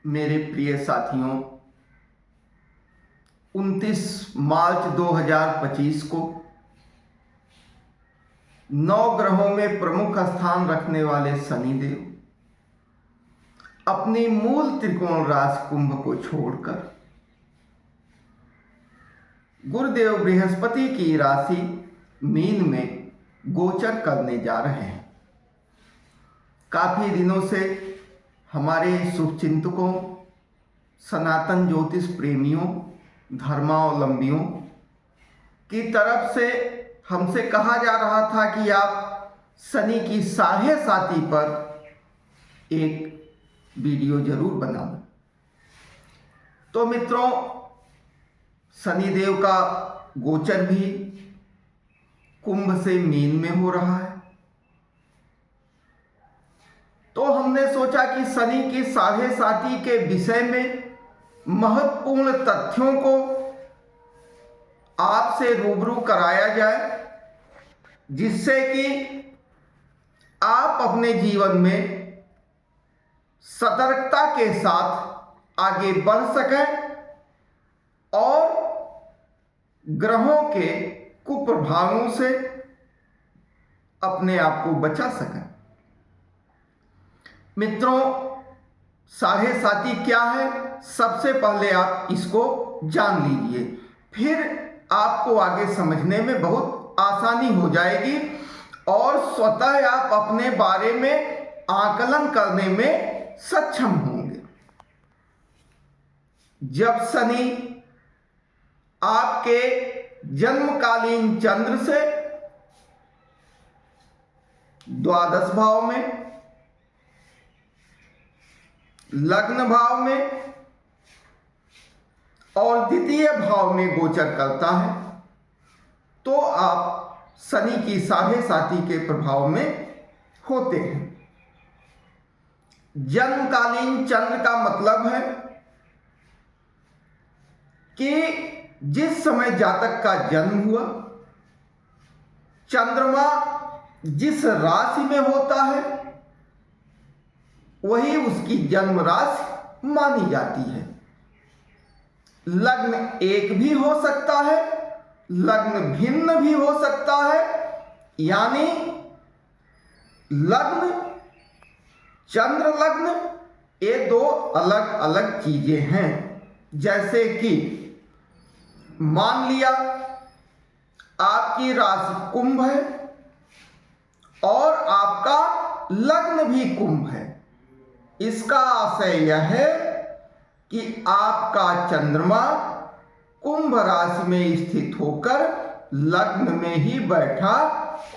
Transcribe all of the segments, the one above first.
मेरे प्रिय साथियों, 29 मार्च 2025 को 9 ग्रहों में प्रमुख स्थान रखने वाले शनिदेव अपनी मूल त्रिकोण राशि कुंभ को छोड़कर गुरुदेव बृहस्पति की राशि मीन में गोचर करने जा रहे हैं। काफी दिनों से हमारे शुभचिंतकों, सनातन ज्योतिष प्रेमियों, धर्मावलंबियों की तरफ से हमसे कहा जा रहा था कि आप शनि की साढ़े साती पर एक वीडियो जरूर बनाओ। तो मित्रों, शनिदेव का गोचर भी कुंभ से मीन में हो रहा है, तो हमने सोचा कि शनि की साढ़े साती के विषय में महत्वपूर्ण तथ्यों को आपसे रूबरू कराया जाए, जिससे कि आप अपने जीवन में सतर्कता के साथ आगे बढ़ सकें और ग्रहों के कुप्रभावों से अपने आप को बचा सकें। मित्रों, साढ़े साती क्या है, सबसे पहले आप इसको जान लीजिए, फिर आपको आगे समझने में बहुत आसानी हो जाएगी और स्वतः आप अपने बारे में आकलन करने में सक्षम होंगे। जब शनि आपके जन्मकालीन चंद्र से द्वादश भाव में, लग्न भाव में और द्वितीय भाव में गोचर करता है, तो आप शनि की साढ़े साती के प्रभाव में होते हैं। जन्मकालीन चंद्र का मतलब है कि जिस समय जातक का जन्म हुआ, चंद्रमा जिस राशि में होता है वही उसकी जन्म राशि मानी जाती है। लग्न एक भी हो सकता है, लग्न भिन्न भी हो सकता है, यानी लग्न, चंद्र लग्न, ये दो अलग अलग चीजें हैं। जैसे कि मान लिया आपकी राशि कुंभ है और आपका लग्न भी कुंभ है, इसका आशय यह है कि आपका चंद्रमा कुंभ राशि में स्थित होकर लग्न में ही बैठा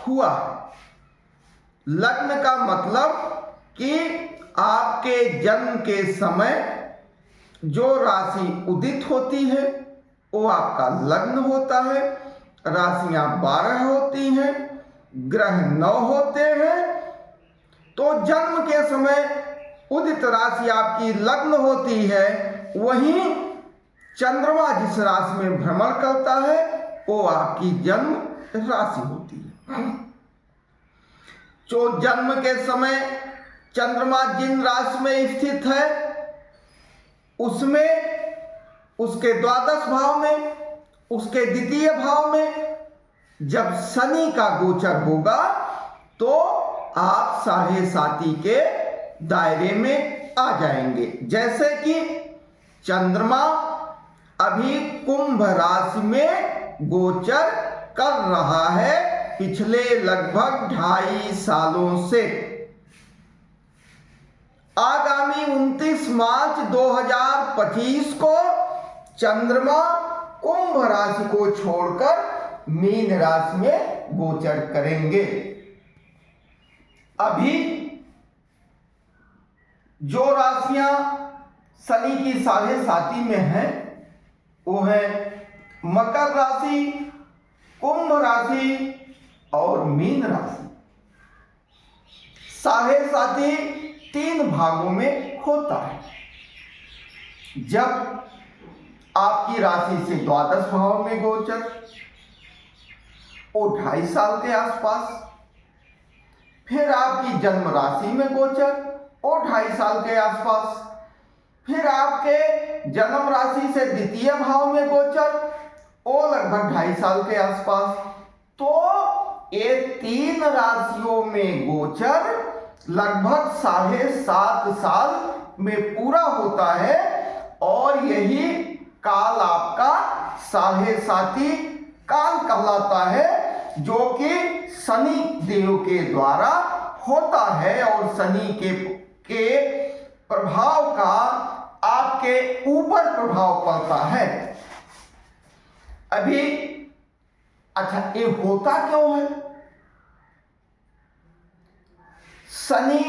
हुआ है। लग्न का मतलब कि आपके जन्म के समय जो राशि उदित होती है वो आपका लग्न होता है। राशियां 12 होती हैं, ग्रह 9 होते हैं, तो जन्म के समय उदित राशि आपकी लग्न होती है, वहीं चंद्रमा जिस राशि में भ्रमण करता है वो आपकी जन्म राशि होती है। जो जन्म के समय चंद्रमा जिन राशि में स्थित है उसमें, उसके द्वादश भाव में, उसके द्वितीय भाव में जब शनि का गोचर होगा तो आप साढ़े साती के दायरे में आ जाएंगे। जैसे कि चंद्रमा अभी कुंभ राशि में गोचर कर रहा है पिछले लगभग 2.5 सालों से। आगामी 29 मार्च 2025 को चंद्रमा कुंभ राशि को छोड़कर मीन राशि में गोचर करेंगे। अभी जो राशियां शनि की साढ़े साती में हैं वो है मकर राशि, कुंभ राशि और मीन राशि। साढ़े साती 3 भागों में होता है। जब आपकी राशि से द्वादश भाव में गोचर, वो 2.5 साल के आसपास, फिर आपकी जन्म राशि में गोचर, और 2.5 साल के आसपास, फिर आपके जन्म राशि से द्वितीय भाव में गोचर, वो लगभग 2.5 साल के आसपास। तो ये 3 राशियों में गोचर लगभग 7.5 साल में पूरा होता है, और यही काल आपका 7.5 काल कहलाता है, जो कि शनि देव के द्वारा होता है, और शनि के प्रभाव का आपके ऊपर प्रभाव पड़ता है। अभी अच्छा, ये होता क्यों है? शनि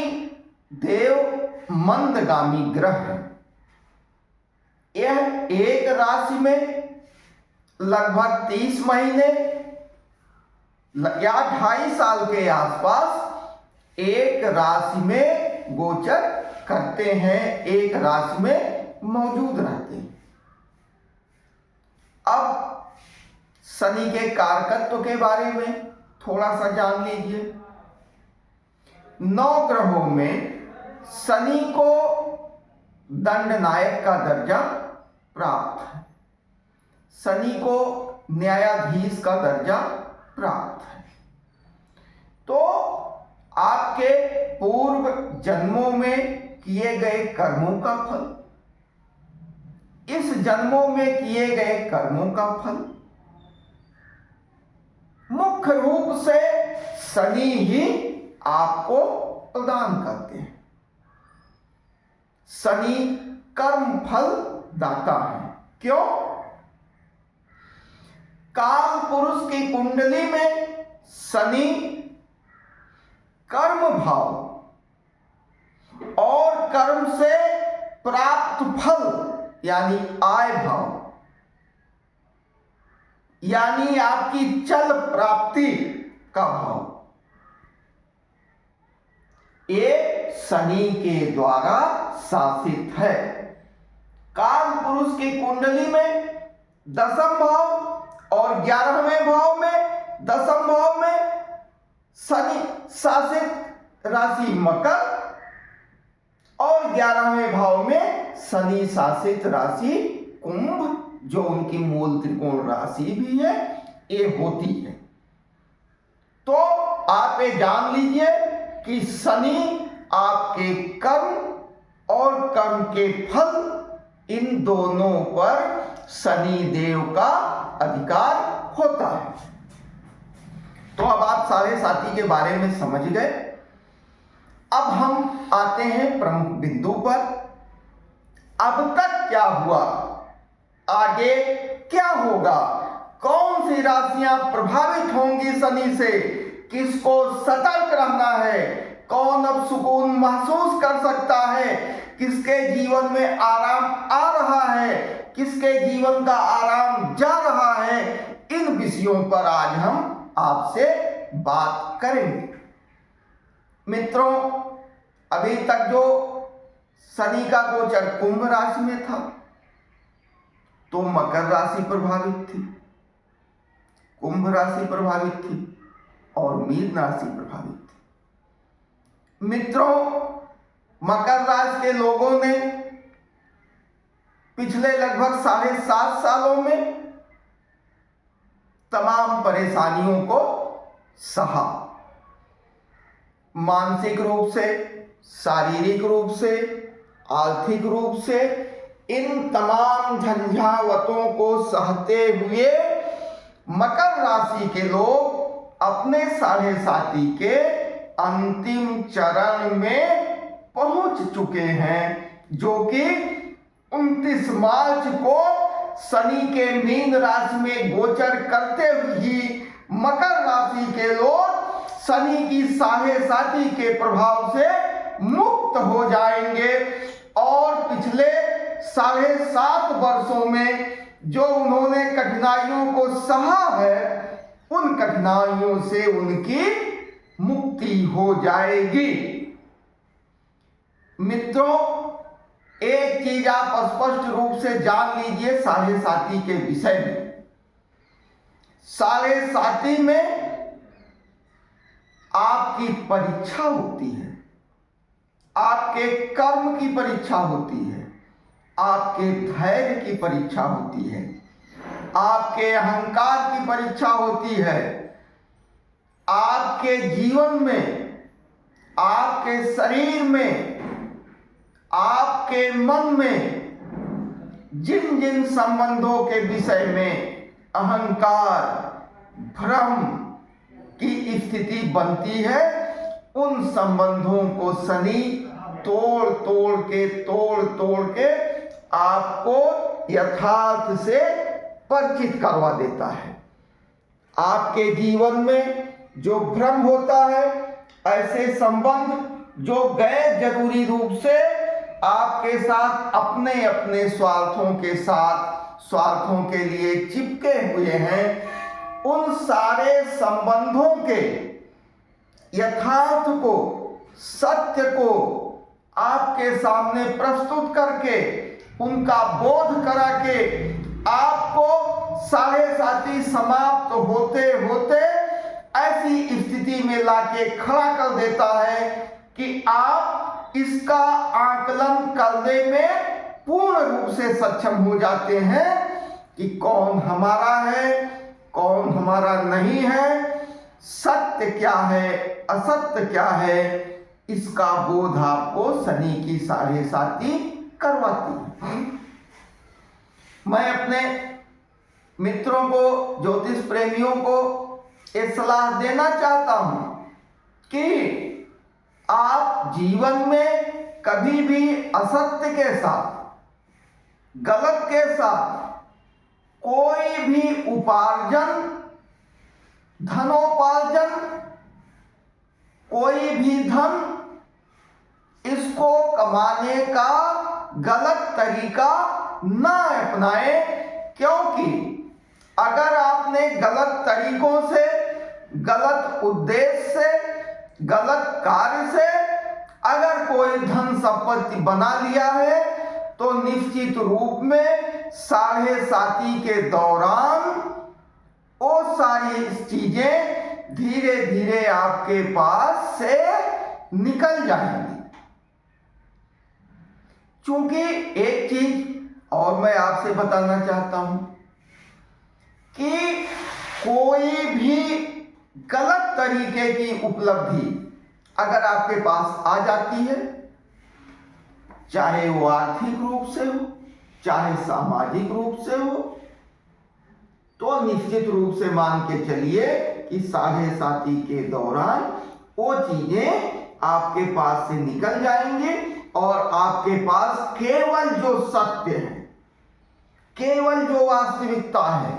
देव मंदगामी ग्रह है। यह एक राशि में लगभग 30 महीने या 2.5 साल के आसपास एक राशि में गोचर करते हैं, एक राशि में मौजूद रहते हैं। अब शनि के कारकत्व के बारे में थोड़ा सा जान लीजिए। 9 ग्रहों में शनि को दंडनायक का दर्जा प्राप्त है, शनि को न्यायाधीश का दर्जा प्राप्त है। तो आपके पूर्व जन्मों में किए गए कर्मों का फल, इस जन्मों में किए गए कर्मों का फल मुख्य रूप से शनि ही आपको प्रदान करते हैं। शनि कर्म फल दाता है। क्यों? काल पुरुष की कुंडली में शनि कर्म भाव और कर्म से प्राप्त फल यानी आय भाव, यानी आपकी चल प्राप्ति का भाव, ये शनि के द्वारा शासित है। काल पुरुष की कुंडली में 10म भाव और 11वें भाव में, 10म भाव में शनि शासित राशि मकर और 11वें भाव में शनि शासित राशि कुंभ, जो उनकी मूल त्रिकोण राशि भी है, ये होती है। तो आप ये जान लीजिए कि शनि आपके कर्म और कर्म के फल, इन दोनों पर शनि देव का अधिकार होता है। तो अब आप 7.5 के बारे में समझ गए। अब हम आते हैं प्रमुख बिंदु पर। अब तक क्या हुआ, आगे क्या होगा, कौन सी राशियां प्रभावित होंगी शनि से, किसको सतर्क रहना है, कौन अब सुकून महसूस कर सकता है, किसके जीवन में आराम आ रहा है, किसके जीवन का आराम जा रहा है, इन विषयों पर आज हम आपसे बात करेंगे। मित्रों, अभी तक जो शनि का गोचर कुंभ राशि में था, तो मकर राशि प्रभावित थी, कुंभ राशि प्रभावित थी और मीन राशि प्रभावित थी। मित्रों, मकर राशि के लोगों ने पिछले लगभग 7.5 सालों में तमाम परेशानियों को सहा, मानसिक रूप से, शारीरिक रूप से, आर्थिक रूप से, इन तमाम झंझावतों को सहते हुए मकर राशि के लोग अपने 7.5 के अंतिम चरण में पहुंच चुके हैं, जो कि 29 मार्च को शनि के मीन राशि में गोचर करते हुए ही मकर राशि के लोग शनि की 7.5 के प्रभाव से मुक्त हो जाएंगे और पिछले 7.5 वर्षों में जो उन्होंने कठिनाइयों को सहा है, उन कठिनाइयों से उनकी मुक्ति हो जाएगी। मित्रों, एक चीज आप स्पष्ट रूप से जान लीजिए 7.5 के विषय में। 7.5 में आपकी परीक्षा होती है, आपके कर्म की परीक्षा होती है, आपके धैर्य की परीक्षा होती है, आपके अहंकार की परीक्षा होती है। आपके जीवन में, आपके शरीर में, आपके मन में जिन जिन संबंधों के विषय में अहंकार, भ्रम की स्थिति बनती है, उन संबंधों को शनि तोड़ तोड़ के आपको यथार्थ से परिचित करवा देता है। आपके जीवन में जो भ्रम होता है, ऐसे संबंध जो गैर जरूरी रूप से आपके साथ अपने अपने स्वार्थों के लिए चिपके हुए हैं, उन सारे संबंधों के यथार्थ को, सत्य को आपके सामने प्रस्तुत करके, उनका बोध करा के आपको साढ़े साथी समाप्त होते होते ऐसी स्थिति में लाके खड़ा कर देता है कि आप इसका आकलन करने में पूर्ण रूप से सक्षम हो जाते हैं कि कौन हमारा है, कौन हमारा नहीं है, सत्य क्या है, असत्य क्या है। इसका बोध आपको शनि की साढ़े साथी करवाती है। मैं अपने मित्रों को, ज्योतिष प्रेमियों को ये सलाह देना चाहता हूं कि आप जीवन में कभी भी असत्य के साथ, गलत के साथ कोई भी उपार्जन, धनोपार्जन, कोई भी धन, इसको कमाने का गलत तरीका न अपनाए। क्योंकि अगर आपने गलत तरीकों से, गलत उद्देश्य से, गलत कार्य से अगर कोई धन संपत्ति बना लिया है, तो निश्चित रूप में साढ़े साथी के दौरान वो सारी चीजें धीरे धीरे आपके पास से निकल जाएंगी। चूंकि एक चीज और मैं आपसे बताना चाहता हूं कि कोई भी गलत तरीके की उपलब्धि अगर आपके पास आ जाती है, चाहे वो आर्थिक रूप से हो, चाहे सामाजिक रूप से हो, तो निश्चित रूप से मान के चलिए कि साढ़े साथी के दौरान वो चीजें आपके पास से निकल जाएंगे और आपके पास केवल जो सत्य है, केवल जो वास्तविकता है,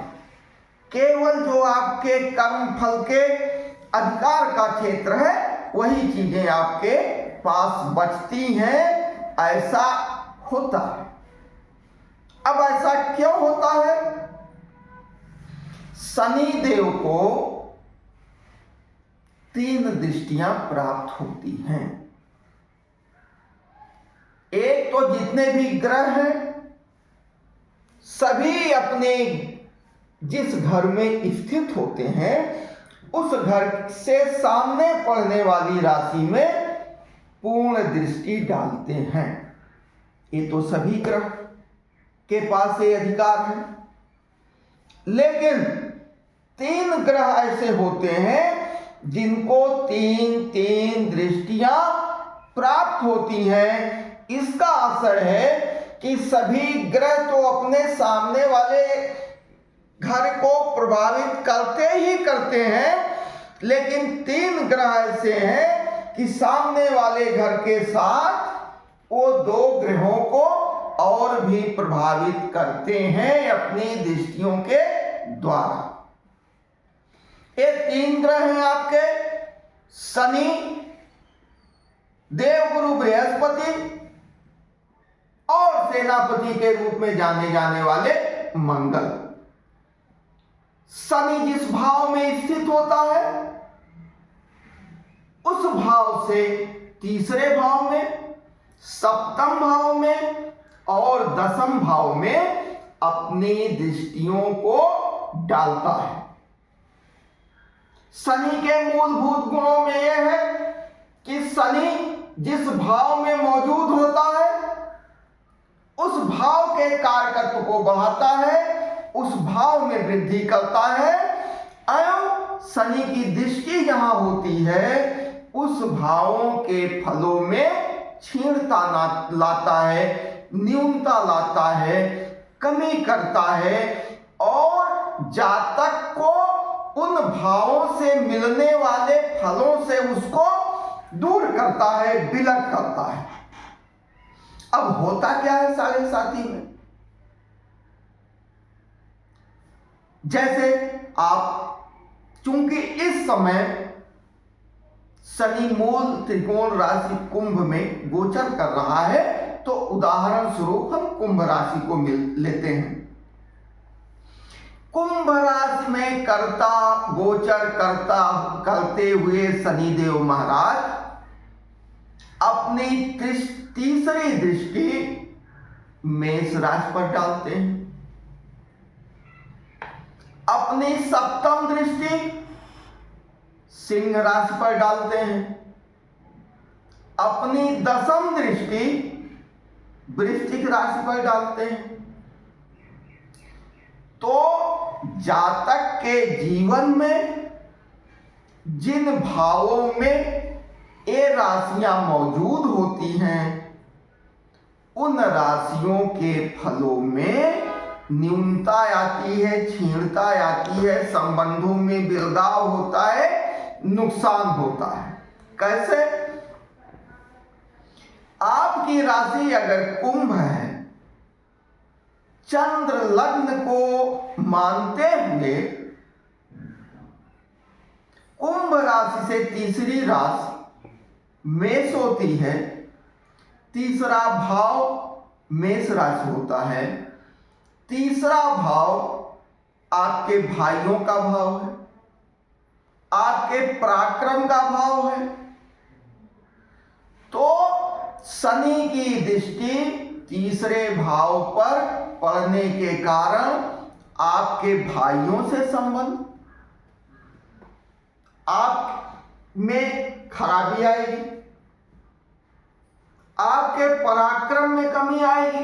केवल जो आपके कर्म फल के अधिकार का क्षेत्र है, वही चीजें आपके पास बचती हैं। ऐसा होता है। अब ऐसा क्यों होता है? शनि देव को 3 दृष्टियां प्राप्त होती हैं। एक तो जितने भी ग्रह हैं, सभी अपने जिस घर में स्थित होते हैं, उस घर से सामने पड़ने वाली राशि में पूर्ण दृष्टि डालते हैं। ये तो सभी ग्रह के पास ये अधिकार है। लेकिन 3 ग्रह ऐसे होते हैं जिनको 3 दृष्टियां प्राप्त होती हैं। इसका असर है कि सभी ग्रह तो अपने सामने वाले घर को प्रभावित करते ही करते हैं, लेकिन 3 ग्रह ऐसे हैं कि सामने वाले घर के साथ वो 2 ग्रहों को और भी प्रभावित करते हैं अपनी दृष्टियों के द्वारा। ये 3 ग्रह हैं आपके शनि, देवगुरु बृहस्पति और सेनापति के रूप में जाने जाने वाले मंगल। शनि जिस भाव में स्थित होता है, उस भाव से तीसरे भाव में, सप्तम भाव में और दशम भाव में अपनी दृष्टियों को डालता है। शनि के मूलभूत गुणों में यह है कि शनि जिस भाव में मौजूद होता है, उस भाव के कारकत्व को बढ़ाता है, उस भाव में वृद्धि करता है एवं शनि की दृष्टि जहां होती है उस भावों के फलों में क्षीणता लाता है, न्यूनता लाता है, कमी करता है और जातक को उन भावों से मिलने वाले फलों से उसको दूर करता है, विलग करता है। अब होता क्या है साढ़े साथी में, जैसे आप चूंकि इस समय शनि मूल त्रिकोण राशि कुंभ में गोचर कर रहा है, तो उदाहरण स्वरूप हम कुंभ राशि को लेते हैं। कुंभ राशि में कर्ता गोचर करते हुए शनिदेव महाराज अपनी तीसरी दृष्टि मेष राशि पर डालते हैं, अपनी सप्तम दृष्टि सिंह राशि पर डालते हैं, अपनी दसम दृष्टि वृश्चिक राशि पर डालते हैं। तो जातक के जीवन में जिन भावों में ये राशियां मौजूद होती हैं उन राशियों के फलों में न्यूनता आती है, क्षीणता आती है, संबंधों में बिरदाव होता है, नुकसान होता है। कैसे? आपकी राशि अगर कुंभ है, चंद्र लग्न को मानते हुए कुंभ राशि से तीसरी राशि मेष होती है, तीसरा भाव मेष राशि होता है, तीसरा भाव आपके भाइयों का भाव है, आपके पराक्रम का भाव है। तो शनि की दृष्टि तीसरे भाव पर पड़ने के कारण आपके भाइयों से संबंध, आप में खराबी आएगी, आपके पराक्रम में कमी आएगी,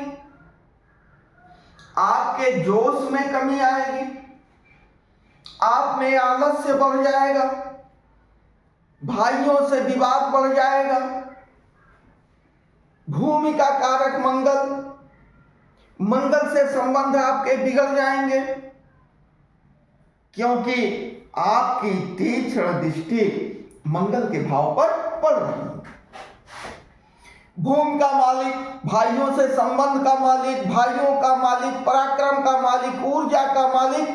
आपके जोश में कमी आएगी, आप में आलस्य बढ़ जाएगा, भाइयों से विवाद बढ़ जाएगा, भूमि का कारक मंगल से संबंध आपके बिगड़ जाएंगे, क्योंकि आपकी तीक्ष्ण दृष्टि मंगल के भाव पर पड़ रही है। भूमि का मालिक, भाइयों से संबंध का मालिक, भाइयों का मालिक, पराक्रम का मालिक, ऊर्जा का मालिक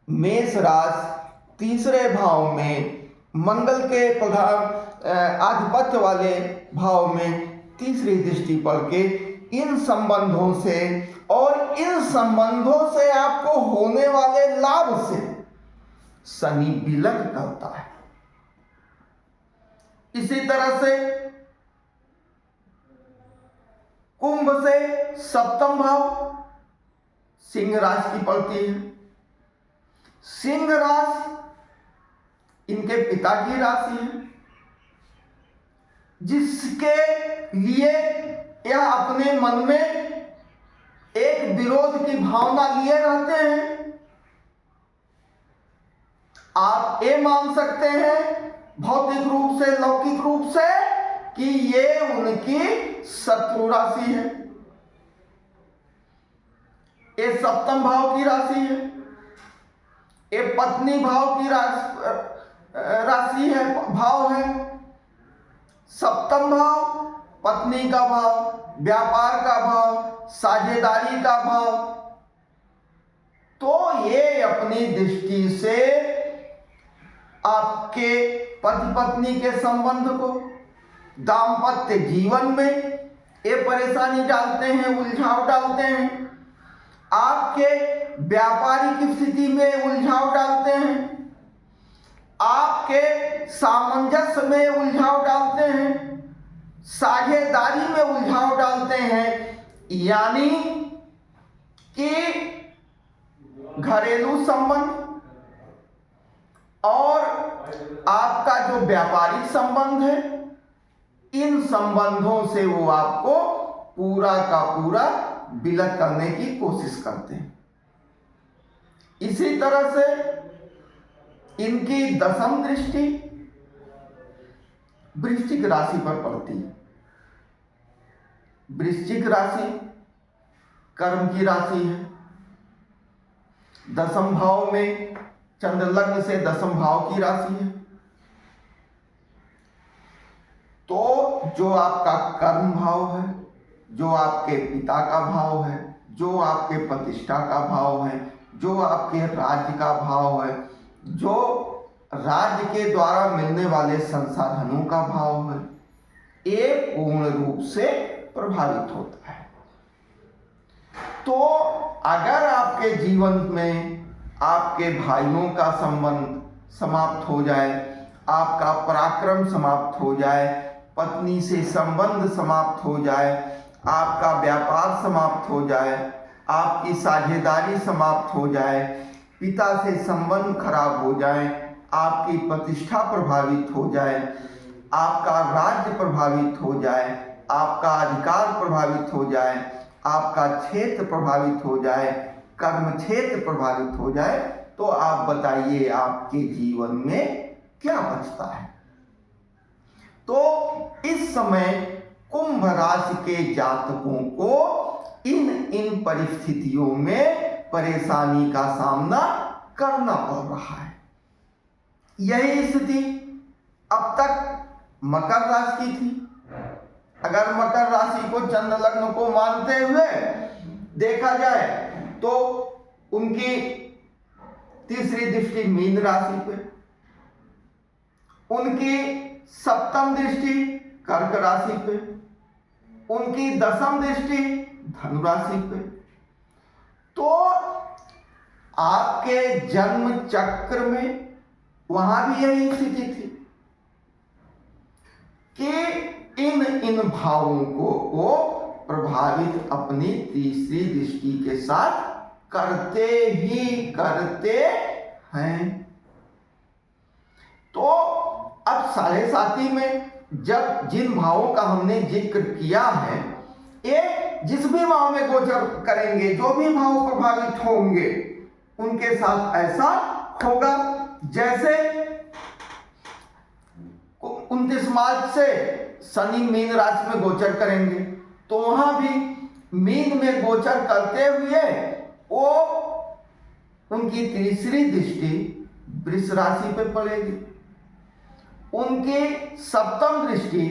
मेष राशि तीसरे भाव में मंगल के प्रधान आधिपत्य वाले भाव में तीसरी दृष्टि पड़ के इन संबंधों से और इन संबंधों से आपको होने वाले लाभ से शनि विलग करता है। इसी तरह से कुंभ से सप्तम भाव सिंह राशि की पड़ती है। सिंह राशि इनके पिता की राशि है, जिसके लिए यह अपने मन में एक विरोध की भावना लिए रहते हैं। आप ये मान सकते हैं भौतिक रूप से, लौकिक रूप से, कि ये उनकी शत्रु राशि है, ये सप्तम भाव की राशि है, ये पत्नी भाव की राशि है, भाव है। सप्तम भाव पत्नी का भाव, व्यापार का भाव, साझेदारी का भाव। तो ये अपनी दृष्टि से आपके पति पत्नी के संबंध को, दाम्पत्य जीवन में ये परेशानी डालते हैं, उलझाव डालते हैं, आपके व्यापारिक स्थिति में उलझाव डालते हैं, आपके सामंजस्य में उलझाव डालते हैं, साझेदारी में उलझाव डालते हैं, यानी कि घरेलू संबंध और आपका जो व्यापारिक संबंध है, इन संबंधों से वो आपको पूरा का पूरा विलय करने की कोशिश करते हैं। इसी तरह से इनकी दशम दृष्टि वृश्चिक राशि पर पड़ती है। वृश्चिक राशि कर्म की राशि है। दशम भाव में चंद्र लग्न से दशम भाव की राशि है। तो जो आपका कर्म भाव है, जो आपके पिता का भाव है, जो आपके प्रतिष्ठा का भाव है, जो आपके राज्य का भाव है, जो राज्य के द्वारा मिलने वाले संसाधनों का भाव है, ये पूर्ण रूप से प्रभावित होता है। तो अगर आपके जीवन में आपके भाइयों का संबंध समाप्त हो जाए, आपका पराक्रम समाप्त हो जाए, पत्नी से संबंध समाप्त हो जाए, आपका व्यापार समाप्त हो जाए, आपकी साझेदारी समाप्त हो जाए, पिता से संबंध खराब हो जाए, आपकी प्रतिष्ठा प्रभावित हो जाए, आपका राज्य प्रभावित हो जाए, आपका अधिकार प्रभावित हो जाए, आपका क्षेत्र प्रभावित हो जाए, कर्म क्षेत्र प्रभावित हो जाए, तो आप बताइए आपके जीवन में क्या बचता है। तो इस समय कुंभ राशि के जातकों को इन परिस्थितियों में परेशानी का सामना करना पड़ रहा है। यही स्थिति अब तक मकर राशि की थी। अगर मकर राशि को चंद्र लग्न को मानते हुए देखा जाए तो उनकी तीसरी दृष्टि मीन राशि पे, उनकी सप्तम दृष्टि कर्क राशि पे, उनकी दशम दृष्टि धनु राशि पे। तो आपके जन्म चक्र में वहां भी यही स्थिति थी कि इन भावों को प्रभावित अपनी तीसरी दृष्टि के साथ करते हैं। तो अब साढ़े साथी में जब जिन भावों का हमने जिक्र किया है, ये जिस भी भाव में गोचर करेंगे, जो भी भाव प्रभावित होंगे, उनके साथ ऐसा होगा। जैसे 29 मार्च से शनि मीन राशि में गोचर करेंगे, तो वहां भी मीन में गोचर करते हुए वो उनकी तीसरी दृष्टि वृष राशि पे पड़ेगी, उनकी सप्तम दृष्टि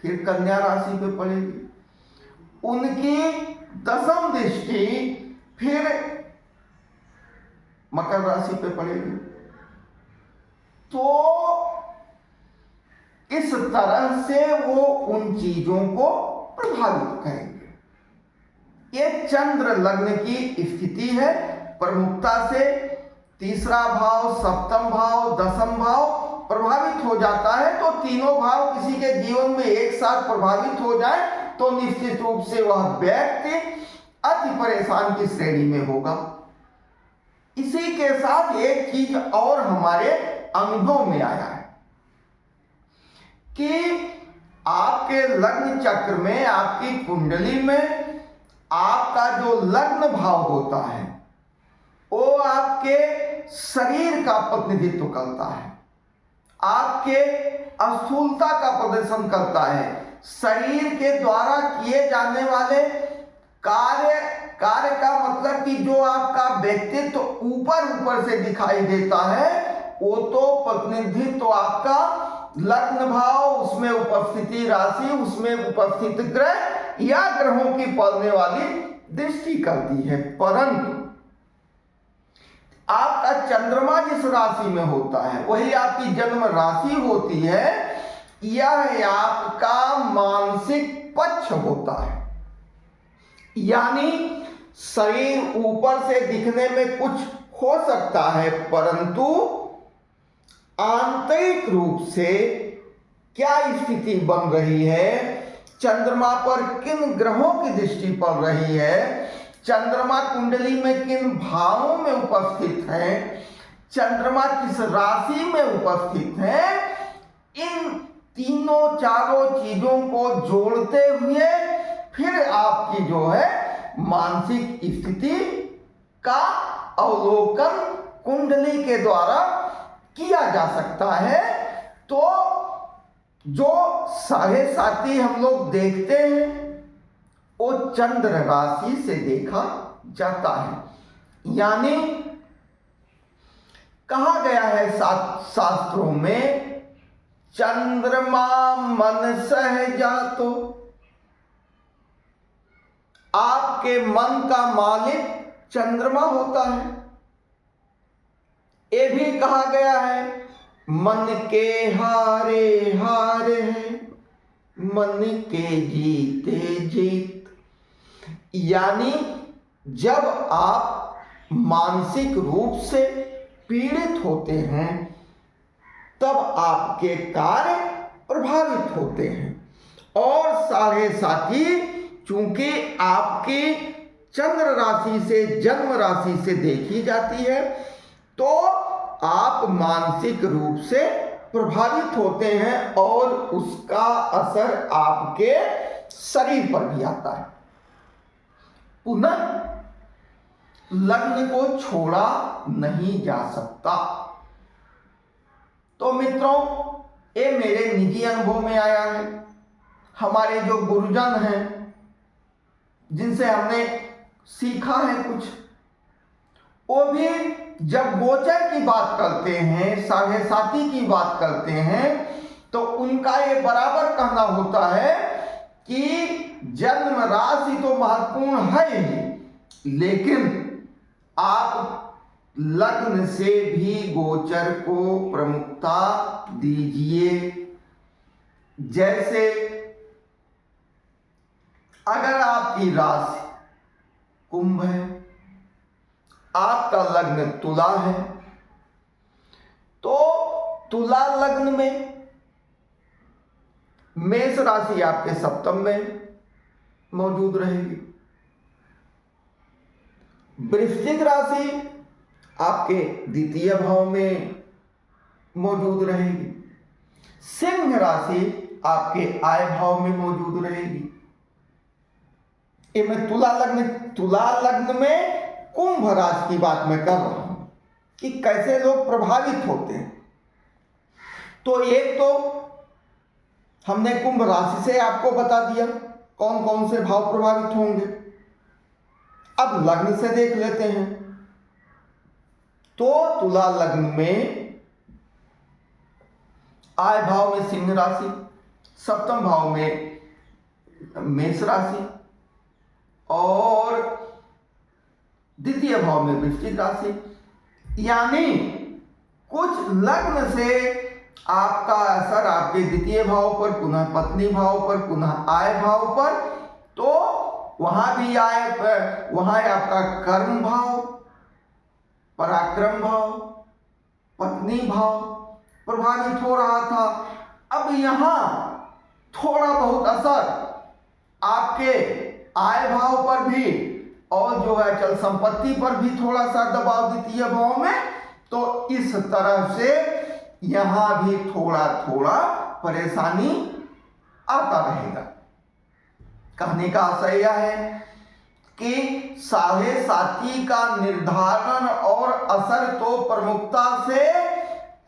फिर कन्या राशि पे पड़ेगी, उनकी दशम दृष्टि फिर मकर राशि पे पड़ेगी। तो इस तरह से वो उन चीजों को प्रभावित करेंगे। ये चंद्र लग्न की स्थिति है। प्रमुखता से तीसरा भाव, सप्तम भाव, दशम भाव प्रभावित हो जाता है। तो तीनों भाव किसी के जीवन में एक साथ प्रभावित हो जाए तो निश्चित रूप से वह व्यक्ति अति परेशान की श्रेणी में होगा। इसी के साथ एक चीज और हमारे अनुभव में आया है कि आपके लग्न चक्र में, आपकी कुंडली में आपका जो लग्न भाव होता है वो आपके शरीर का प्रतिनिधित्व करता है, आपके स्थूलता का प्रदर्शन करता है। शरीर के द्वारा किए जाने वाले कार्य का मतलब कि जो आपका व्यक्तित्व ऊपर से दिखाई देता है, वो तो प्रतिनिधित्व आपका लग्न भाव, उसमें उपस्थिति राशि, उसमें उपस्थित ग्रह या ग्रहों की पड़ने वाली दृष्टि करती है। परंतु आपका चंद्रमा जिस राशि में होता है वही आपकी जन्म राशि होती है। यह आपका मानसिक पक्ष होता है, यानी शरीर ऊपर से दिखने में कुछ हो सकता है, परंतु आंतरिक रूप से क्या स्थिति बन रही है, चंद्रमा पर किन ग्रहों की दृष्टि पड़ रही है, चंद्रमा कुंडली में किन भावों में उपस्थित है, चंद्रमा किस राशि में उपस्थित है, इन तीनों चारों चीजों को जोड़ते हुए फिर आपकी जो है मानसिक स्थिति का अवलोकन कुंडली के द्वारा किया जा सकता है। तो जो साढ़े साथी हम लोग देखते हैं वो चंद्र राशि से देखा जाता है। यानी कहा गया है शास्त्रों में, चंद्रमा मन सह जातो, आपके मन का मालिक चंद्रमा होता है। ये भी कहा गया है, मन के हारे हारे है, मन के जीते जीत। यानी जब आप मानसिक रूप से पीड़ित होते हैं तब आपके कार्य प्रभावित होते हैं। और साढ़े साथी चूंकि आपकी चंद्र राशि से, जन्म राशि से देखी जाती है, तो आप मानसिक रूप से प्रभावित होते हैं और उसका असर आपके शरीर पर भी आता है। पुनः लग्न को छोड़ा नहीं जा सकता। तो मित्रों, ये मेरे निजी अनुभव में आया है। हमारे जो गुरुजन हैं जिनसे हमने सीखा है कुछ, वो भी जब गोचर की बात करते हैं, साढ़े साथी की बात करते हैं, तो उनका ये बराबर कहना होता है कि जन्म राशि तो महत्वपूर्ण है ही, लेकिन आप लग्न से भी गोचर को प्रमुखता दीजिए। जैसे अगर आपकी राशि कुंभ है, आपका लग्न तुला है, तो तुला लग्न में मेष राशि आपके सप्तम में मौजूद रहेगी, वृश्चिक राशि आपके द्वितीय भाव में मौजूद रहेगी, सिंह राशि आपके आय भाव में मौजूद रहेगी। ये मैं तुला लग्न में कुंभ राशि की बात मैं कर रहा हूं कि कैसे लोग प्रभावित होते हैं। तो एक तो हमने कुंभ राशि से आपको बता दिया कौन कौन से भाव प्रभावित होंगे। अब लग्न से देख लेते हैं। तो तुला लग्न में आय भाव में सिंह राशि, सप्तम भाव में मेष राशि और द्वितीय भाव में वृश्चिक राशि। यानी कुछ लग्न से आपका असर आपके द्वितीय भाव पर, पुनः पत्नी भाव पर, पुनः आय भाव पर, तो वहां भी आय पर, वहां आपका कर्म भाव, पराक्रम भाव, पत्नी भाव प्रभावित हो रहा था। अब यहां थोड़ा बहुत असर आपके आय भाव पर भी और जो है चल संपत्ति पर भी थोड़ा सा दबाव द्वितीय भाव में, तो इस तरह से यहां भी थोड़ा थोड़ा परेशानी आता रहेगा। कहने का आशय यह है कि साढ़े साथी का निर्धारण और असर तो प्रमुखता से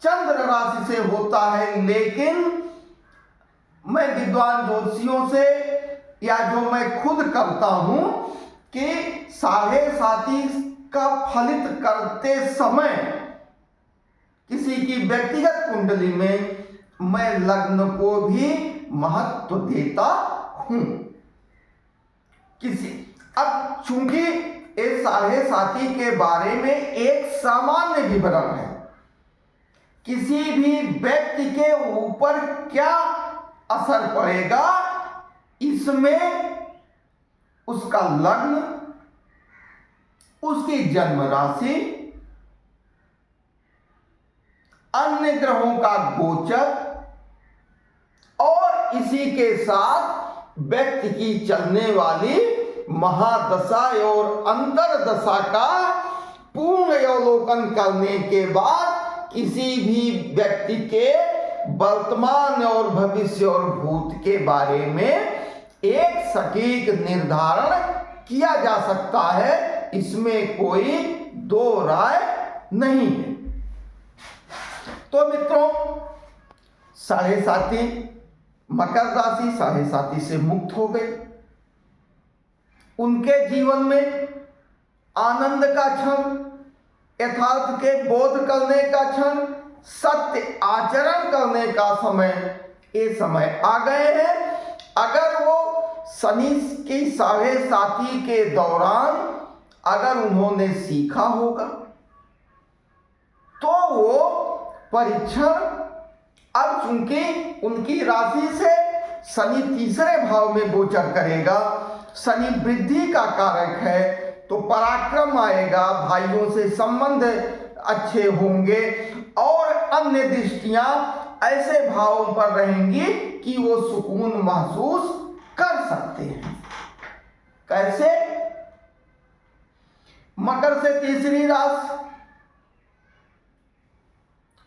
चंद्र राशि से होता है, लेकिन मैं विद्वान ज्योतिषियों से या जो मैं खुद करता हूं कि साढ़े साथी का फलित करते समय किसी की व्यक्तिगत कुंडली में मैं लग्न को भी महत्व देता हूं। अब चूंकि इस साढ़े साथी के बारे में एक सामान्य विवरण है, किसी भी व्यक्ति के ऊपर क्या असर पड़ेगा इसमें उसका लग्न, उसकी जन्म राशि, अन्य ग्रहों का गोचर और इसी के साथ व्यक्ति की चलने वाली महादशा और अंतरदशा का पूर्ण अवलोकन करने के बाद किसी भी व्यक्ति के वर्तमान और भविष्य और भूत के बारे में एक सटीक निर्धारण किया जा सकता है, इसमें कोई दो राय नहीं है। तो मित्रों, साढ़े साथी मकर राशि साढ़े साथी से मुक्त हो गई। उनके जीवन में आनंद का क्षण, यथार्थ के बोध करने का क्षण, सत्य आचरण करने का समय, ये समय आ गए हैं। अगर वो शनि की साढ़े साथी के दौरान अगर उन्होंने सीखा होगा तो वो परीक्षण, अब चूंकि उनकी राशि से शनि तीसरे भाव में गोचर करेगा, शनि वृद्धि का कारक है, तो पराक्रम आएगा, भाइयों से संबंध अच्छे होंगे और अन्य दृष्टियां ऐसे भावों पर रहेंगी कि वो सुकून महसूस कर सकते हैं। कैसे? मकर से तीसरी राशि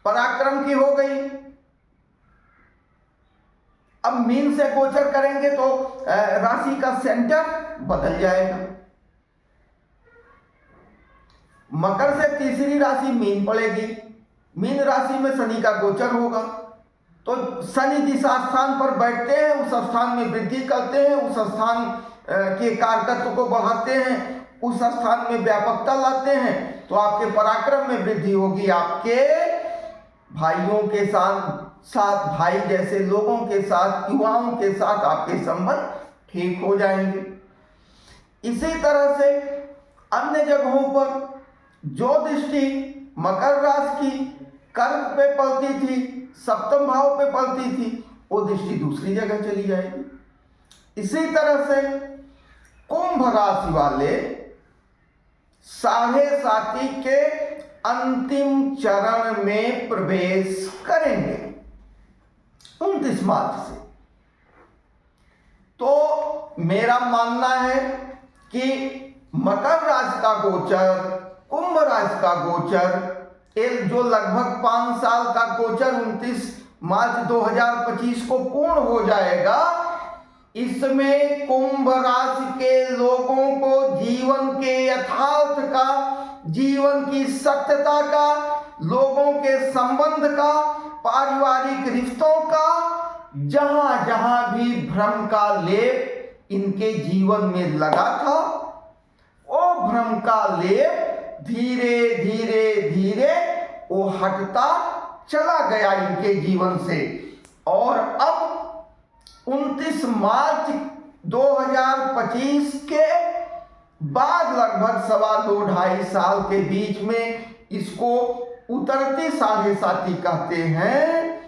पराक्रम की हो गई, अब मीन से गोचर करेंगे तो राशि का सेंटर बदल जाएगा। मकर से तीसरी राशि मीन पड़ेगी, मीन राशि में शनि का गोचर होगा, तो शनि जिस स्थान पर बैठते हैं उस स्थान में वृद्धि करते हैं, उस स्थान के कारकत्व को बढ़ाते हैं, उस स्थान में व्यापकता लाते हैं, तो आपके पराक्रम में वृद्धि होगी, आपके भाइयों के साथ भाई जैसे लोगों के साथ, युवाओं के साथ आपके संबंध ठीक हो जाएंगे। इसी तरह से अन्य जगहों पर जो दृष्टि मकर राशि की कर्क पे पड़ती थी, सप्तम भाव पे पड़ती थी, वो दृष्टि दूसरी जगह चली जाएगी। इसी तरह से कुंभ राशि वाले साढ़े साथी के अंतिम चरण में प्रवेश करेंगे 29 मार्च से। तो मेरा मानना है कि मकर राशि का गोचर, कुंभ राशि का गोचर, जो लगभग 5 साल का गोचर 29 मार्च 2025 को पूर्ण हो जाएगा, इसमें कुंभ राशि के लोगों को जीवन के यथार्थ का, जीवन की सत्यता का, लोगों के संबंध का, पारिवारिक रिश्तों का, जहां जहां भी भ्रम का लेप इनके जीवन में लगा था, वो भ्रम का लेप धीरे धीरे धीरे वो हटता चला गया इनके जीवन से। और अब 29 मार्च 2025 के बाद लगभग 2.5 साल के बीच में इसको उतरती साढ़े साथी कहते हैं।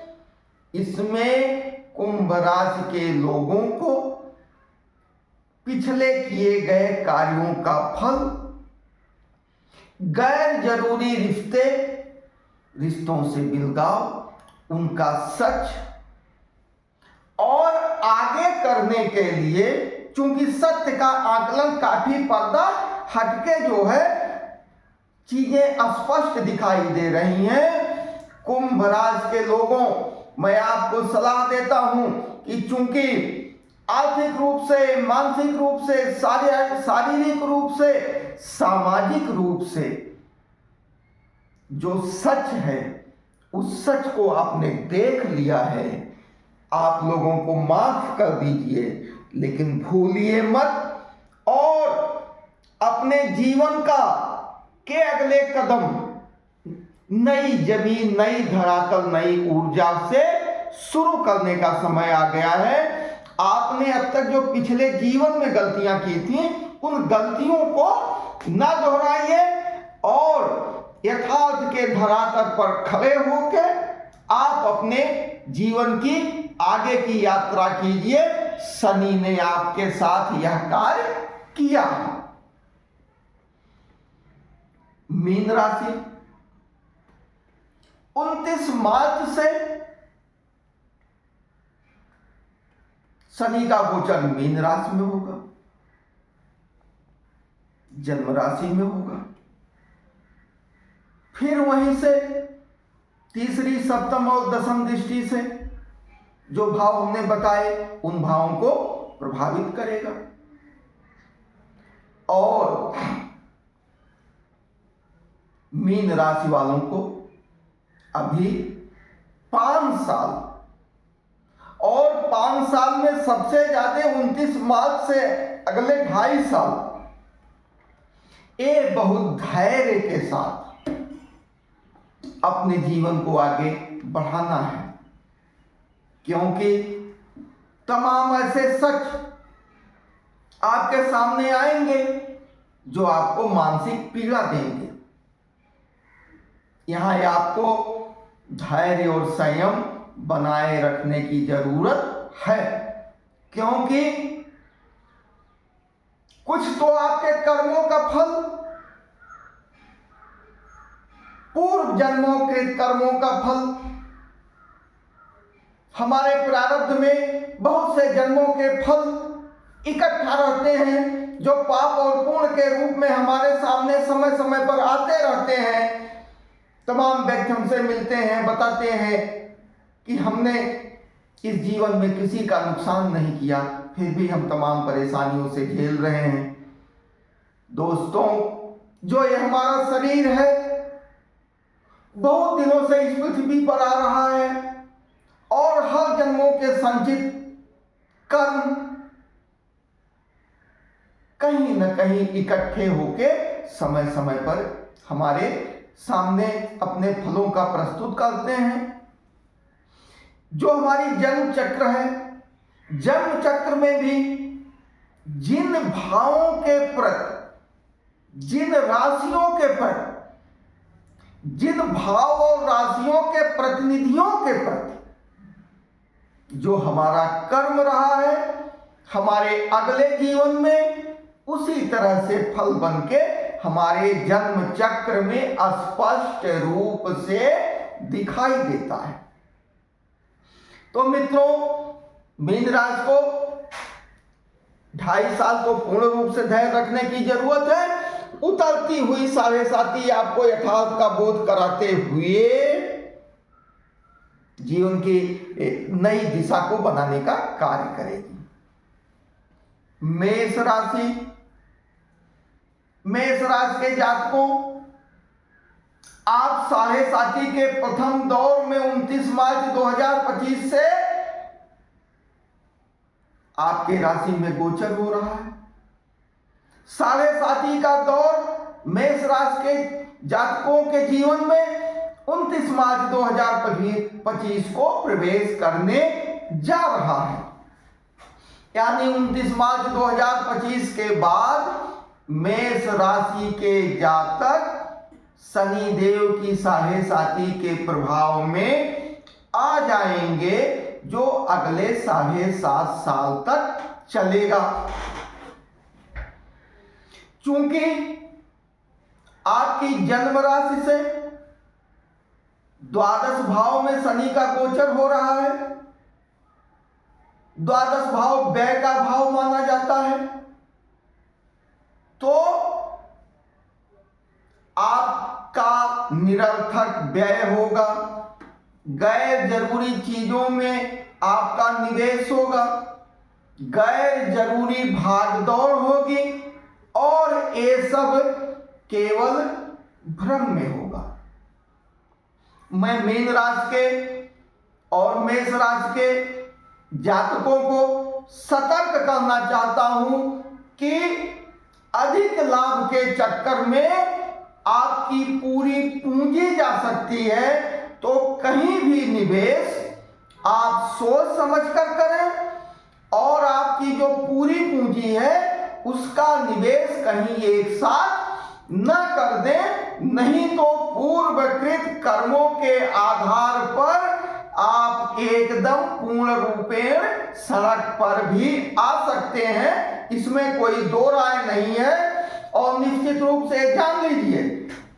इसमें कुंभ राशि के लोगों को पिछले किए गए कार्यों का फल, गैर जरूरी रिश्तों से बिलगाव, उनका सच, और आगे करने के लिए चूंकि सत्य का आकलन काफी पर्दा हटके जो है चीजें स्पष्ट दिखाई दे रही हैं। कुंभ राशि के लोगों, मैं आपको सलाह देता हूं कि चूंकि आर्थिक रूप से, मानसिक रूप से, शारीरिक रूप से, सामाजिक रूप से जो सच है उस सच को आपने देख लिया है, आप लोगों को माफ कर दीजिए, लेकिन भूलिए मत और अपने जीवन का के अगले कदम नई जमीन, नई धरातल, नई ऊर्जा से शुरू करने का समय आ गया है। आपने अब तक जो पिछले जीवन में गलतियां की थी, उन गलतियों को न दोहराइए और यथार्थ के धरातल पर खड़े होकर आप अपने जीवन की आगे की यात्रा कीजिए। शनि ने आपके साथ यह कार्य किया। मीन राशि 29 मार्च से शनि का गोचर मीन राशि में होगा, जन्म राशि में होगा, फिर वहीं से तीसरी, सप्तम और दशम दृष्टि से जो भाव हमने बताए उन भावों को प्रभावित करेगा। और मीन राशि वालों को अभी 5 साल, और 5 साल में सबसे ज्यादा 29 मार्च से अगले 2.5 साल ये बहुत धैर्य के साथ अपने जीवन को आगे बढ़ाना है, क्योंकि तमाम ऐसे सच आपके सामने आएंगे जो आपको मानसिक पीड़ा देंगे। यहां आपको धैर्य और संयम बनाए रखने की जरूरत है, क्योंकि कुछ तो आपके कर्मों का फल, पूर्व जन्मों के कर्मों का फल, हमारे प्रारब्ध में बहुत से जन्मों के फल इकट्ठा रहते हैं, जो पाप और पुण्य के रूप में हमारे सामने समय समय पर आते रहते हैं। तमाम व्यक्ति हमसे मिलते हैं, बताते हैं कि हमने इस जीवन में किसी का नुकसान नहीं किया, फिर भी हम तमाम परेशानियों से झेल रहे हैं। दोस्तों, जो ये हमारा शरीर है बहुत दिनों से इस पृथ्वी पर आ रहा है, और हर जन्मों के संचित कर्म कहीं न कहीं इकट्ठे होके समय समय पर हमारे सामने अपने फलों का प्रस्तुत करते हैं। जो हमारी जन्म चक्र है, जन्म चक्र में भी जिन भावों के प्रति, जिन राशियों के प्रति, जिन भाव और राशियों के प्रतिनिधियों के प्रति जो हमारा कर्म रहा है, हमारे अगले जीवन में उसी तरह से फल बनके हमारे जन्म चक्र में स्पष्ट रूप से दिखाई देता है। तो मित्रों, मीन राशि को 2.5 साल तो पूर्ण रूप से धैर्य रखने की जरूरत है। उतरती हुई 7.5 आपको यथार्थ का बोध कराते हुए जीवन की नई दिशा को बनाने का कार्य करेगी। मेष राशि, मेष राशि के जातकों, आप 7.5 के प्रथम दौर में 29 मार्च 2025 से आपके राशि में गोचर हो रहा है। 7.5 का दौर मेष राशि के जातकों के जीवन में 29 मार्च 2025 को प्रवेश करने जा रहा है। यानी 29 मार्च 2025 के बाद मेष राशि के जातक शनि देव की 7.5 के प्रभाव में आ जाएंगे, जो अगले 7.5 साल तक चलेगा। चूंकि आपकी जन्म राशि से द्वादश भाव में शनि का गोचर हो रहा है। द्वादश भाव व्यय का भाव माना जाता है, तो आपका निरर्थक व्यय होगा, गैर जरूरी चीजों में आपका निवेश होगा, गैर जरूरी भागदौड़ होगी, और ये सब केवल भ्रम में होगा। मैं मीन राशि के और मेष राशि के जातकों को सतर्क करना चाहता हूं कि अधिक लाभ के चक्कर में आपकी पूरी पूंजी जा सकती है, तो कहीं भी निवेश आप सोच समझ कर करें, और आपकी जो पूरी पूंजी है उसका निवेश कहीं एक साथ न कर दें, नहीं तो पूर्वकृत कर्मों के आधार पर आप एकदम पूर्ण रूपेण सड़क पर भी आ सकते हैं। इसमें कोई दो राय नहीं है। और निश्चित रूप से जान लीजिए,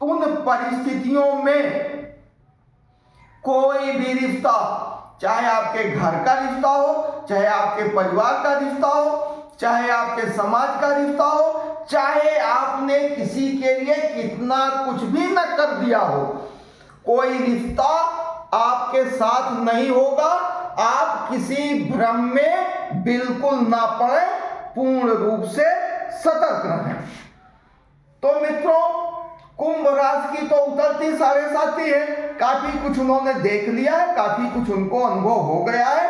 उन परिस्थितियों में कोई भी रिश्ता, चाहे आपके घर का रिश्ता हो, चाहे आपके परिवार का रिश्ता हो, चाहे आपके समाज का रिश्ता हो, चाहे आपने किसी के लिए कितना कुछ भी न कर दिया हो, कोई रिश्ता आपके साथ नहीं होगा आप किसी भ्रम में बिल्कुल ना पड़े, पूर्ण रूप से सतर्क रहें। तो मित्रों, कुंभ राशि की तो उतरती साढ़े साथी है, काफी कुछ उन्होंने देख लिया है, काफी कुछ उनको अनुभव हो गया है।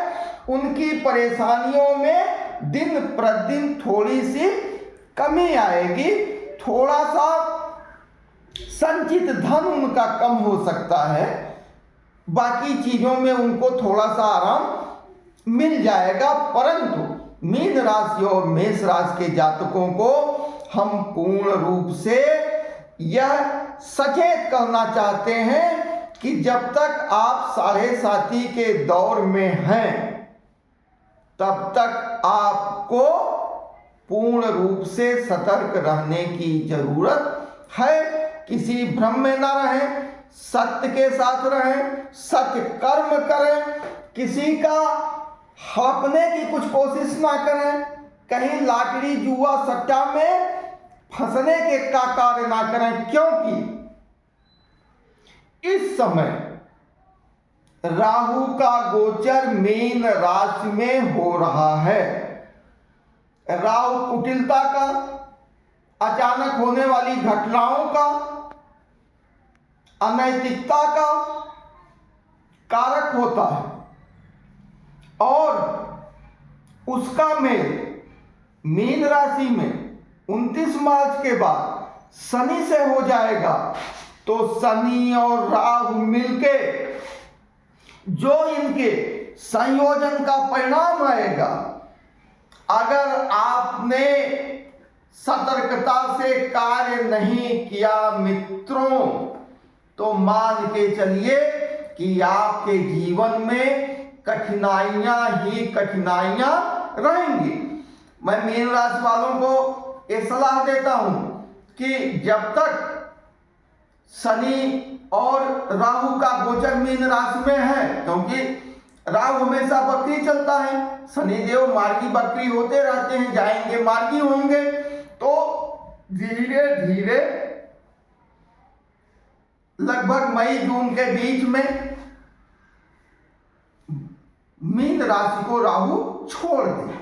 उनकी परेशानियों में दिन प्रतिदिन थोड़ी सी कमी आएगी, थोड़ा सा संचित धन उनका कम हो सकता है, बाकी चीजों में उनको थोड़ा सा आराम मिल जाएगा। परंतु मीन राशि और मेष राशि के जातकों को हम पूर्ण रूप से यह सचेत करना चाहते हैं कि जब तक आप साढ़े साथी के दौर में हैं, तब तक आपको पूर्ण रूप से सतर्क रहने की जरूरत है। किसी भ्रम में ना रहें, सत्य के साथ रहें, सत्य कर्म करें, किसी का हड़पने की कुछ कोशिश ना करें, कहीं लाटरी जुआ सट्टा में फंसने के का कार्य ना करें, क्योंकि इस समय राहु का गोचर मीन राशि में हो रहा है। राहु कुटिलता का, अचानक होने वाली घटनाओं का, अनैतिकता का कारक होता है और उसका मेल मीन राशि में 29 मार्च के बाद शनि से हो जाएगा। तो शनि और राहु मिलके जो इनके संयोजन का परिणाम आएगा, अगर आपने सतर्कता से कार्य नहीं किया मित्रों, तो मान के चलिए कि आपके जीवन में कठिनाइयां ही कठिनाइयां रहेंगी। मैं मीन राशि वालों को ये सलाह देता हूं कि जब तक शनि और राहु का गोचर मीन राशि में है, क्योंकि राहु हमेशा बकरी चलता है, शनिदेव मार्गी बकरी होते रहते हैं, जाएंगे मार्गी होंगे, तो धीरे धीरे लगभग मई जून के बीच में मीन राशि को राहु छोड़ दे।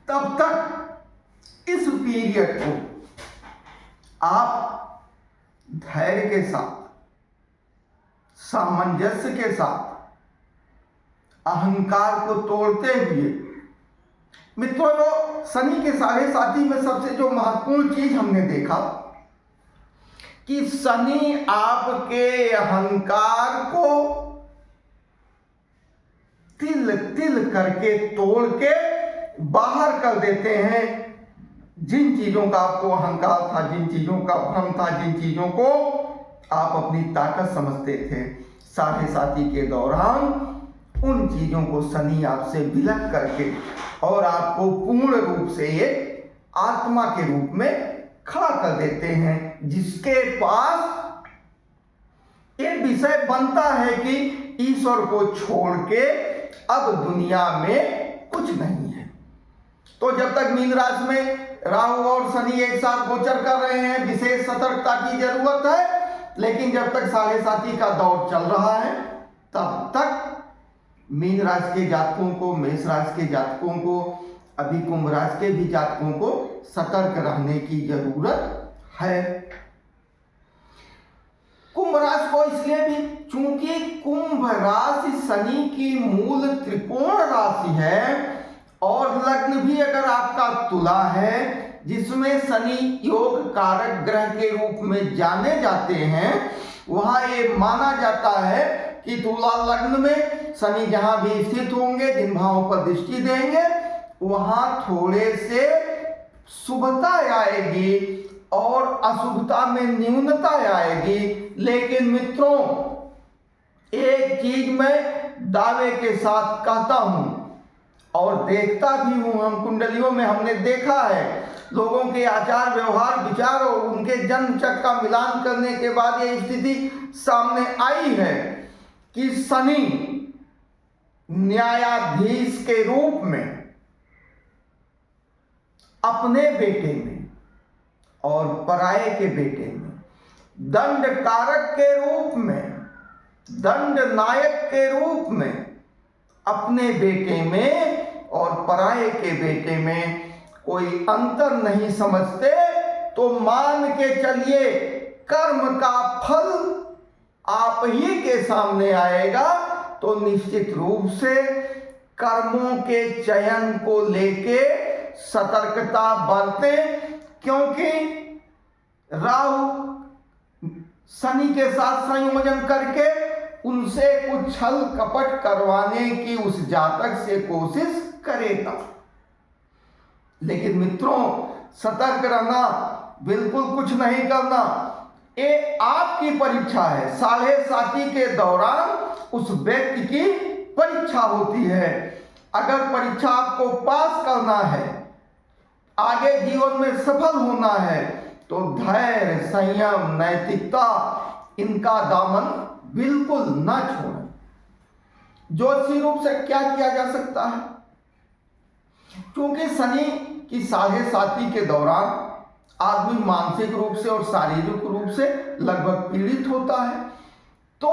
तब तक इस पीरियड को आप धैर्य के साथ, सामंजस्य के साथ, अहंकार को तोड़ते हुए, मित्रों शनि के साढ़े साथी में सबसे जो महत्वपूर्ण चीज हमने देखा कि शनि आपके अहंकार को तिल तिल करके तोड़ के बाहर कर देते हैं। जिन चीजों का आपको अहंकार था, जिन चीजों का भ्रम था, जिन चीजों को आप अपनी ताकत समझते थे, साढ़े साथी के दौरान उन चीजों को शनि आपसे विलक करके और आपको पूर्ण रूप से ये आत्मा के रूप में खड़ा कर देते हैं, जिसके पास ये विषय बनता है कि ईश्वर को छोड़ के अब दुनिया में कुछ नहीं है। तो जब तक मीन राशि में राहु और शनि एक साथ गोचर कर रहे हैं, विशेष सतर्कता की जरूरत है। लेकिन जब तक साढ़े साथी का दौर चल रहा है, तब तक मीन राशि के जातकों को, मेष राशि के जातकों को, अभी कुंभ राशि के भी जातकों को सतर्क रहने की जरूरत है। कुंभ राशि को इसलिए भी, चूंकि कुंभ राशि शनि की मूल त्रिकोण राशि है और लग्न भी अगर आपका तुला है, जिसमें शनि योग कारक ग्रह के रूप में जाने जाते हैं, वहां ये माना जाता है कि तुला लग्न में शनि जहां भी स्थित होंगे, जिन भावों पर दृष्टि देंगे, वहां थोड़े से शुभता आएगी और अशुभता में न्यूनता आएगी। लेकिन मित्रों, एक चीज मैं दावे के साथ कहता हूं और देखता भी हूं, हम कुंडलियों में हमने देखा है, लोगों के आचार व्यवहार विचार और उनके जन्म चक्र का मिलान करने के बाद ये स्थिति सामने आई है कि शनि न्यायाधीश के रूप में अपने बेटे में और पराये के बेटे में, दंड कारक के रूप में, दंड नायक के रूप में अपने बेटे में और पराये के बेटे में कोई अंतर नहीं समझते, तो मान के चलिए कर्म का फल आप ही के सामने आएगा। तो निश्चित रूप से कर्मों के चयन को लेके सतर्कता बरतें, क्योंकि राहु शनि के साथ संयोजन करके उनसे कुछ छल कपट करवाने की उस जातक से कोशिश करेगा। लेकिन मित्रों, सतर्क रहना, बिल्कुल कुछ नहीं करना। ये आपकी परीक्षा है। 7.5 के दौरान उस व्यक्ति की परीक्षा होती है। अगर परीक्षा आपको पास करना है, आगे जीवन में सफल होना है, तो धैर्य, संयम, नैतिकता, इनका दामन बिल्कुल न छोड़ें। ज्योतिषी रूप से क्या किया जा सकता है? क्योंकि शनि की 7.5 के दौरान आदमी मानसिक रूप से और शारीरिक रूप से लगभग पीड़ित होता है। तो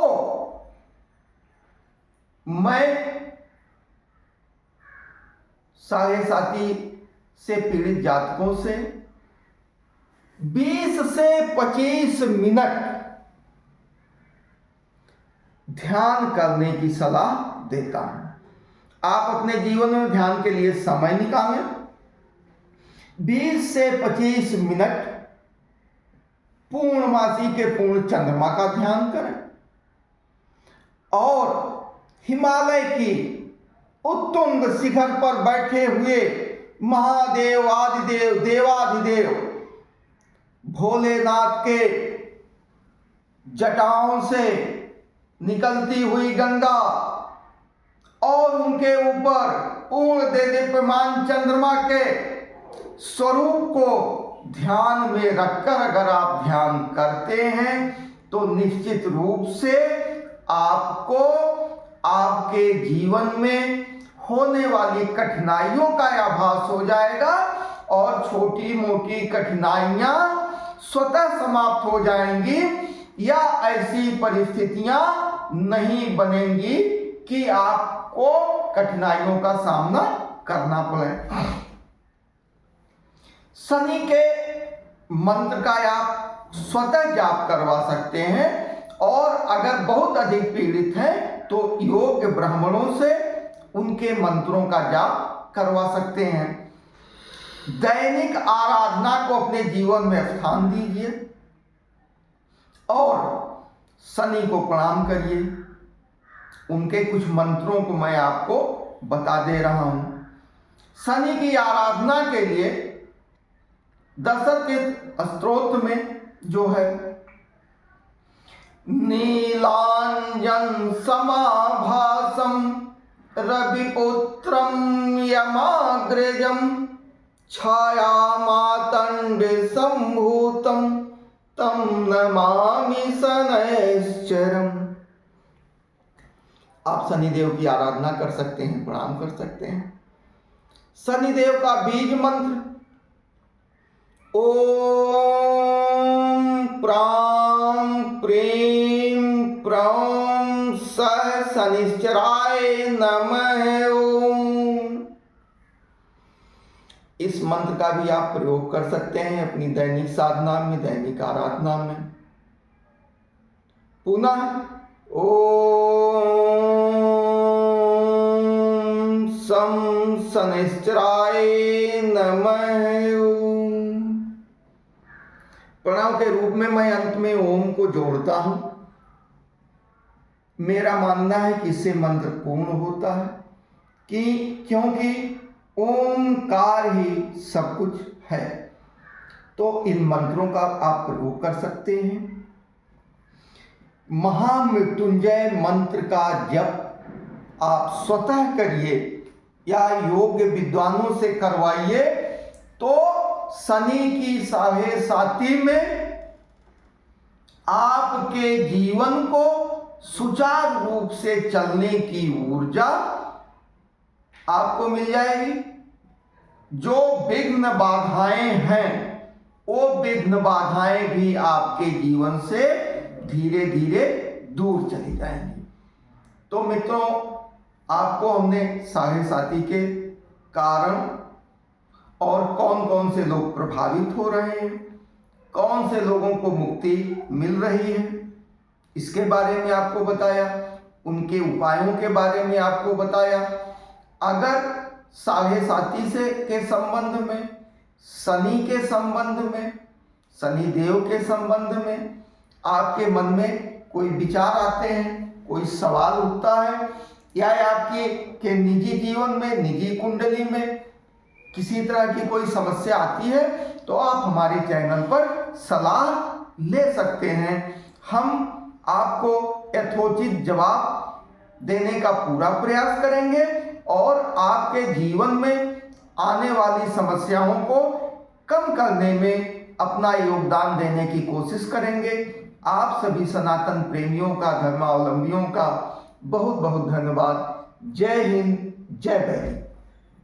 मैं 7.5 से पीड़ित जातकों से 20 से 25 मिनट ध्यान करने की सलाह देता हूं। आप अपने जीवन में ध्यान के लिए समय निकालें। 20 से 25 मिनट पूर्णमासी के पूर्ण चंद्रमा का ध्यान करें और हिमालय की उत्तुंग शिखर पर बैठे हुए महादेव, आदिदेव, देवाधिदेव भोलेनाथ के जटाओं से निकलती हुई गंगा और उनके ऊपर पूर्ण देदीप्यमान चंद्रमा के स्वरूप को ध्यान में रखकर अगर आप ध्यान करते हैं, तो निश्चित रूप से आपको आपके जीवन में होने वाली कठिनाइयों का आभास हो जाएगा और छोटी मोटी कठिनाइयां स्वतः समाप्त हो जाएंगी, या ऐसी परिस्थितियां नहीं बनेंगी कि आपको कठिनाइयों का सामना करना पड़े। शनि के मंत्र का आप स्वतः जाप करवा सकते हैं, और अगर बहुत अधिक पीड़ित हैं तो योग्य ब्राह्मणों से उनके मंत्रों का जाप करवा सकते हैं। दैनिक आराधना को अपने जीवन में स्थान दीजिए और शनि को प्रणाम करिए। उनके कुछ मंत्रों को मैं आपको बता दे रहा हूं। शनि की आराधना के लिए दशरथ के स्तोत्र में जो है, नीलांजन समाभासम रविपुत्रम यमाग्रजम छाया मातंड संभूतम तम नमामि शनैश्चरम। आप शनिदेव की आराधना कर सकते हैं, प्रणाम कर सकते हैं। शनिदेव का बीज मंत्र ओम प्रां प्रीं प्रौं सः शनिश्चराय नमः ओम। इस मंत्र का भी आप प्रयोग कर सकते हैं अपनी दैनिक साधना में, दैनिक आराधना में। पुनः ओम सं शनिश्चराय नमः ओम। प्रणव के रूप में मैं अंत में ओम को जोड़ता हूं। मेरा मानना है कि इससे मंत्र पूर्ण होता है, क्योंकि ओमकार ही सब कुछ है। तो इन मंत्रों का आप प्रयोग कर सकते हैं। महामृत्युंजय मंत्र का जप आप स्वतः करिए या योग्य विद्वानों से करवाइए, तो शनि की 7.5 में आपके जीवन को सुचारू रूप से चलने की ऊर्जा आपको मिल जाएगी। जो विघ्न बाधाएं हैं, वो विघ्न बाधाएं भी आपके जीवन से धीरे धीरे दूर चली जाएंगी। तो मित्रों, आपको हमने साढ़े साती के कारण और कौन कौन से लोग प्रभावित हो रहे हैं, कौन से लोगों को मुक्ति मिल रही है, इसके बारे में आपको बताया, उनके उपायों के बारे में आपको बताया। अगर साढ़े साती से के संबंध में, शनि के संबंध में, शनि देव के संबंध में आपके मन में कोई विचार आते हैं, कोई सवाल उठता है, या आपके के निजी जीवन में, निजी कुंडली में किसी तरह की कोई समस्या आती है, तो आप हमारे चैनल पर सलाह ले सकते हैं। हम आपको यथोचित जवाब देने का पूरा प्रयास करेंगे और आपके जीवन में आने वाली समस्याओं को कम करने में अपना योगदान देने की कोशिश करेंगे। आप सभी सनातन प्रेमियों का, धर्मावलंबियों का बहुत बहुत धन्यवाद। जय हिंद, जय वैदिक।